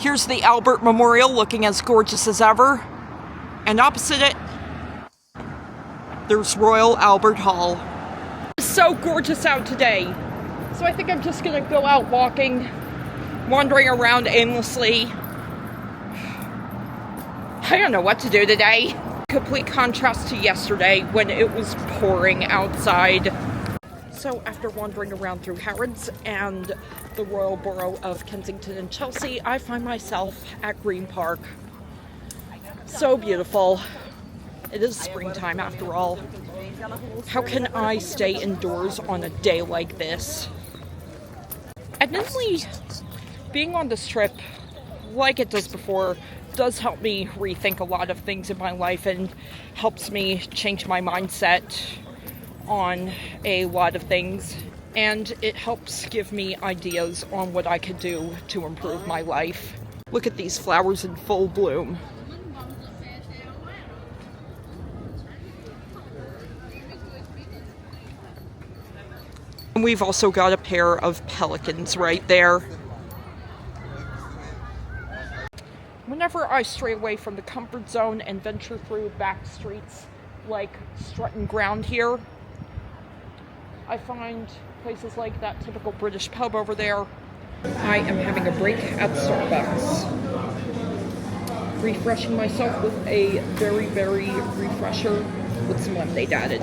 Here's the Albert Memorial looking as gorgeous as ever. And opposite it, there's Royal Albert Hall. It's so gorgeous out today. So I think I'm just gonna go out walking, wandering around aimlessly. I don't know what to do today. Complete contrast to yesterday when it was pouring outside. So after wandering around through Harrods and the Royal Borough of Kensington and Chelsea, I find myself at Green Park. So beautiful. It is springtime after all. How can I stay indoors on a day like this? Admittedly, being on this trip, like it does before, does help me rethink a lot of things in my life and helps me change my mindset on a lot of things, and it helps give me ideas on what I could do to improve my life. Look at these flowers in full bloom. And we've also got a pair of pelicans right there. Whenever I stray away from the comfort zone and venture through back streets like Strutton Ground here, I find places like that typical British pub over there. I am having a break at Starbucks, refreshing myself with a very, very refresher with some lemonade added.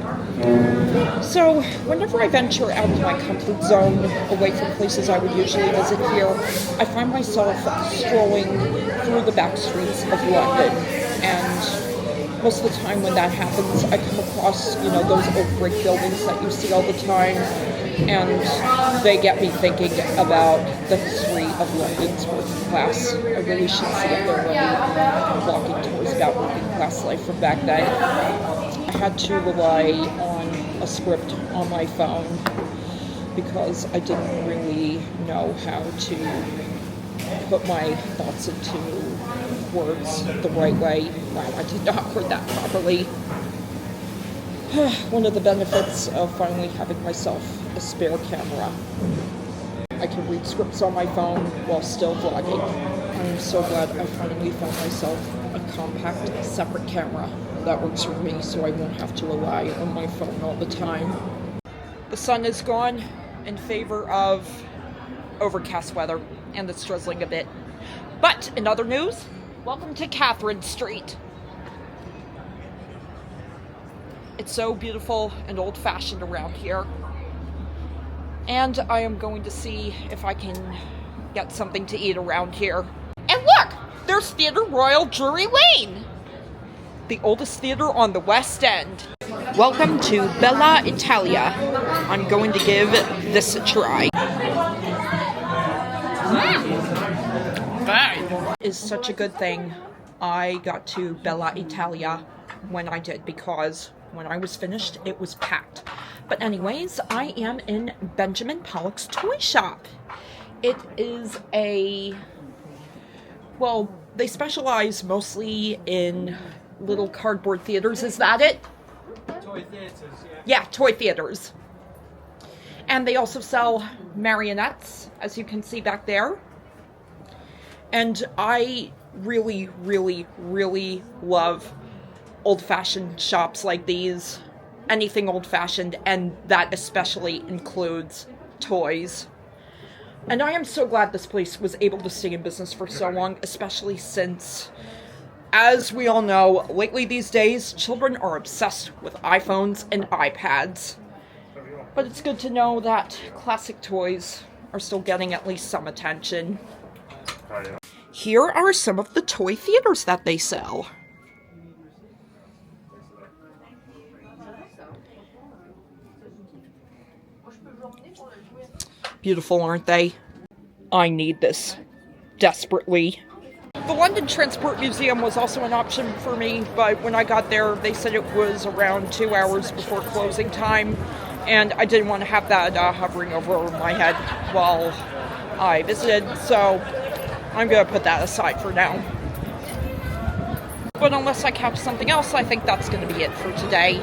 So whenever I venture out of my comfort zone, away from places I would usually visit here, I find myself strolling through the back streets of London, and most of the time when that happens, I come across, those old brick buildings that you see all the time, and they get me thinking about the history of London's working class. I really should see if there are any walking tours about working class life from back then. I had to rely on a script on my phone because I didn't really know how to put my thoughts into words the right way. Wow, I did not word that properly. One of the benefits of finally having myself a spare camera. I can read scripts on my phone while still vlogging. I am so glad I finally found myself a compact, separate camera that works for me, so I won't have to rely on my phone all the time. The sun is gone in favor of overcast weather, and it's drizzling a bit. But in other news, welcome to Catherine Street. It's so beautiful and old-fashioned around here. And I am going to see if I can get something to eat around here. And look! There's Theatre Royal Drury Lane! The oldest theater on the West End. Welcome to Bella Italia. I'm going to give this a try. Is such a good thing I got to Bella Italia when I did, because when I was finished, it was packed. But anyways, I am in Benjamin Pollock's toy shop. It is they specialize mostly in little cardboard theaters. Is that it? Toy theaters, yeah. Yeah, toy theaters. And they also sell marionettes, as you can see back there. And I really, really, really love old-fashioned shops like these. Anything old-fashioned, and that especially includes toys. And I am so glad this place was able to stay in business for so long, especially since, as we all know, lately these days, children are obsessed with iPhones and iPads. But it's good to know that classic toys are still getting at least some attention. Here are some of the toy theaters that they sell. Beautiful, aren't they? I need this desperately. The London Transport Museum was also an option for me, but when I got there, they said it was around 2 hours before closing time, and I didn't want to have that hovering over my head while I visited, so I'm going to put that aside for now. But unless I catch something else, I think that's going to be it for today.